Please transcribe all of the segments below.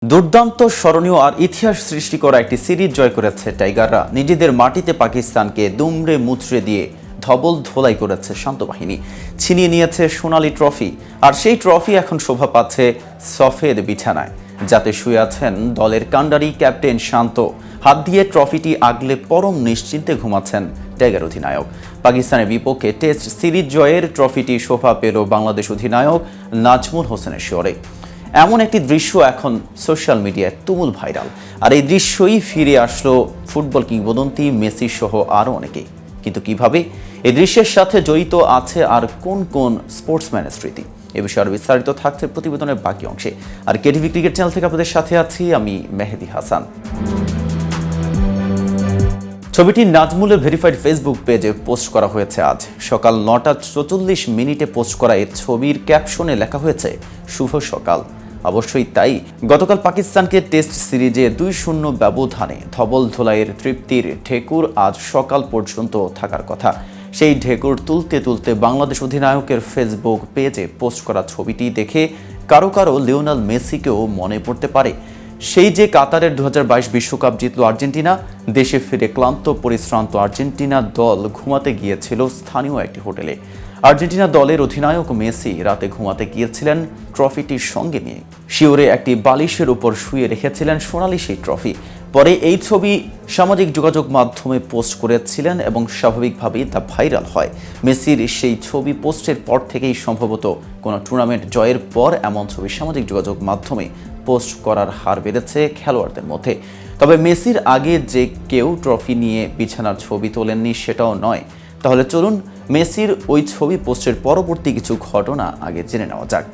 দুর্দান্ত স্মরণীয় আর ইতিহাস সৃষ্টি করা একটি সিরিজ জয় করেছে টাইগাররা। নিজেদের মাটিতে পাকিস্তানকে দুমড়ে মুচড়ে দিয়ে ধবল ধোলাই করেছে শান্ত বাহিনী, ছিনিয়ে নিয়েছে সোনালী ট্রফি। আর সেই ট্রফি এখন শোভা পাচ্ছে সফেদ বিছানায়, যাতে শুয়ে আছেন দলের কান্ডারি ক্যাপ্টেন শান্ত। হাত দিয়ে ট্রফিটি আগলে পরম নিশ্চিন্তে ঘুমাচ্ছেন টাইগার অধিনায়ক। পাকিস্তানের বিপক্ষে টেস্ট সিরিজ জয়ের ট্রফিটি শোভা পেল বাংলাদেশ অধিনায়ক নাজমুল হোসেনের শিয়রে। এমন একটি দৃশ্য এখন সোশ্যাল মিডিয়ায় তুমুল ভাইরাল। আর এই দৃশ্যই ফিরে আসলো ফুটবল কিংবদন্তি মেসি সহ আরও অনেকেই। কিন্তু কিভাবে এই দৃশ্যের সাথে জড়িত আছে আর কোন কোন স্পোর্টসম্যানের স্মৃতি, এ বিষয়ে আরও বিস্তারিত থাকছে প্রতিবেদনের বাকি অংশে। আর কেটিভি ক্রিকেট চ্যানেল থেকে আপনাদের সাথে আছি আমি মেহেদি হাসান। ছবিটি নাজমুলের ভেরিফাইড ফেসবুক পেজে পোস্ট করা হয়েছে আজ সকাল 9:44 পোস্ট করা এই ছবির ক্যাপশনে লেখা হয়েছে শুভ সকাল। অবশ্যই তাই, গতকাল পাকিস্তানকে টেস্ট সিরিজে 2-0 ব্যবধানে ধবল ধোলাইয়ের তৃপ্তির ঢেকুর আজ সকাল পর্যন্ত থাকার কথা। সেই ঢেকুর তুলতে তুলতে বাংলাদেশ অধিনায়কের ফেসবুক পেজে পোস্ট করা ছবিটি দেখে কারো কারো লিওনেল মেসিকেও মনে পড়তে পারে সেই যে কাতারের 2022 বিশ্বকাপ জিতল আর্জেন্টিনা। দেশে ফিরে ক্লান্ত পরিশ্রান্ত আর্জেন্টিনা দল ঘুমাতে গিয়েছিল স্থানীয় একটি হোটেলে। আর্জেন্টিনা দলের অধিনায়ক মেসি রাতে ঘুমাতে গিয়েছিলেন ট্রফিটির সঙ্গে নিয়ে। শিওরে একটি বালিশের উপর শুয়ে রেখেছিলেন সোনালি সেই ট্রফি। পরে এই ছবি সামাজিক যোগাযোগ মাধ্যমে পোস্ট করেছিলেন এবং স্বাভাবিকভাবেই তা ভাইরাল হয়। মেসির সেই ছবি পোস্টের পর থেকেই সম্ভবত কোনো টুর্নামেন্ট জয়ের পর এমন ছবি সামাজিক যোগাযোগ মাধ্যমে পোস্ট করার হার বেড়েছে খেলোয়াড়দের মধ্যে। তবে মেসির আগে যে কেউ ট্রফি নিয়ে বিছানার ছবি তোলেননি সেটাও নয়। তাহলে চলুন মেসির ওই ছবি পোস্টের পরবর্তী কিছু ঘটনা আগে জেনে নেওয়া যাক।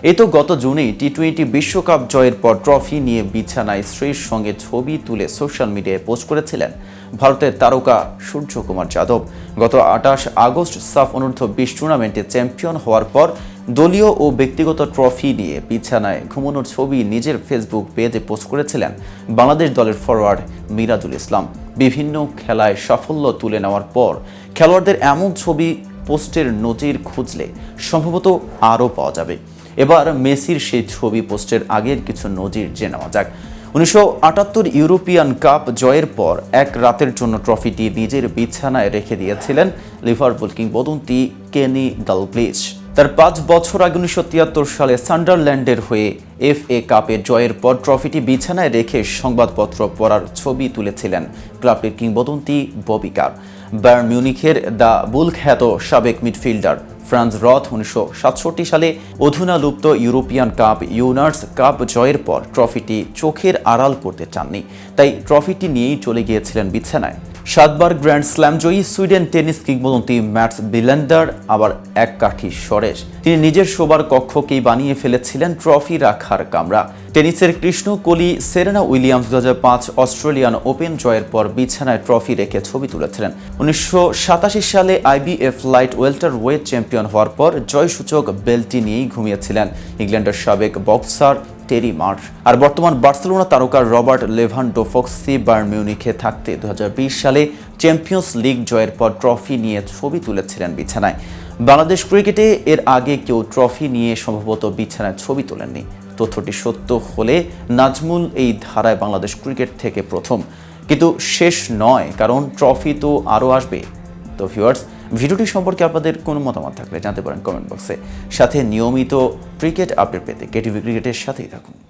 এই তো গত জুনেই টি-20 বিশ্বকাপ জয়ের পর ট্রফি নিয়ে বিছানায় স্ত্রীর সঙ্গে ছবি তুলে সোশ্যাল মিডিয়ায় পোস্ট করেছিলেন ভারতের তারকা সূর্যকুমার যাদব। গত 28 আগস্ট সাফ অনূর্ধ্ব-20 টুর্নামেন্টে চ্যাম্পিয়ন হওয়ার পর দলীয় ও ব্যক্তিগত ট্রফি নিয়ে বিছানায় ঘুমানোর ছবি নিজের ফেসবুক পেজে পোস্ট করেছিলেন বাংলাদেশ দলের ফরওয়ার্ড মিরাজুল ইসলাম। বিভিন্ন খেলায় সাফল্য তুলে নেওয়ার পর খেলোয়াড়দের এমন ছবি পোস্টের নজির খুঁজলে সম্ভবত আরও পাওয়া যাবে। এবার মেসির সেই ছবি পোস্টের আগের কিছু নজির জেনে নেওয়া যাক। 1978 ইউরোপিয়ান কাপ জয়ের পর এক রাতের জন্য ট্রফিটি নিজের বিছানায় রেখে দিয়েছিলেন লিভারপুল কিংবদন্তি কেনি ডালগ্লিশ। তার 5 বছর আগে 1973 সালে সান্ডারল্যান্ডের হয়ে FA কাপে জয়ের পর ট্রফিটি বিছানায় রেখে সংবাদপত্র পড়ার ছবি তুলেছিলেন ক্লাবটির কিংবদন্তি ববি কার। বায়ার্ন মিউনিখের দ্য বুল খ্যাত সাবেক মিডফিল্ডার ফ্রান্স রথ 1967 সালে অধুনালুপ্ত ইউরোপিয়ান কাপ ইউনার্স কাপ জয়ের পর ট্রফিটি চোখের আড়াল করতে চাননি, তাই ট্রফিটি নিয়েই চলে গিয়েছিলেন বিছানায়। 7 বার গ্র্যান্ড স্ল্যাম জয়ী সুইডেন টেনিস কিংবদন্তি ম্যাটস বিলেন্ডার আবার এক কাঠি সরেশ। তিনি নিজের শোবার কক্ষকেই বানিয়ে ফেলেছিলেন ট্রফি রাখার কামরা। টেনিসের কৃষ্ণকলি সেরেনা উইলিয়ামস 2005 অস্ট্রেলিয়ান ওপেন জয়ের পর বিছানায় ট্রফি রেখে ছবি তুলেছিলেন। 1987 সালে IBF লাইট ওয়েল্টার ওয়েট চ্যাম্পিয়ন হওয়ার পর জয়সূচক বেল্টটি নিয়েই ঘুমিয়েছিলেন ইংল্যান্ডের সাবেক বক্সার টেরি মার্শ। আর বর্তমান বার্সেলোনা তারকা রবার্ট লেভানডোফস্কি বায়ার্ন মিউনিখে থাকতে 2020 সালে চ্যাম্পিয়ন্স লিগ জয়ের পর ট্রফি নিয়ে ছবি তুলেছিলেন বিছানায়। বাংলাদেশ ক্রিকেটে এর আগে কেউ ট্রফি নিয়ে সম্ভবত বিছানায় ছবি তোলেননি। তথ্যটি সত্য হলে নাজমুল এই ধারায় বাংলাদেশ ক্রিকেট থেকে প্রথম। কিন্তু শেষ নয়, কারণ ট্রফি তো আরও আসবে। তো ভিউয়ার্স, ভিডিওটি সম্পর্কে আপনাদের কোনো মতামত থাকলে জানতে পারেন কমেন্ট বক্সে। সাথে নিয়মিত ক্রিকেট আপডেট পেতে কেটিভি ক্রিকেটের সাথেই থাকুন।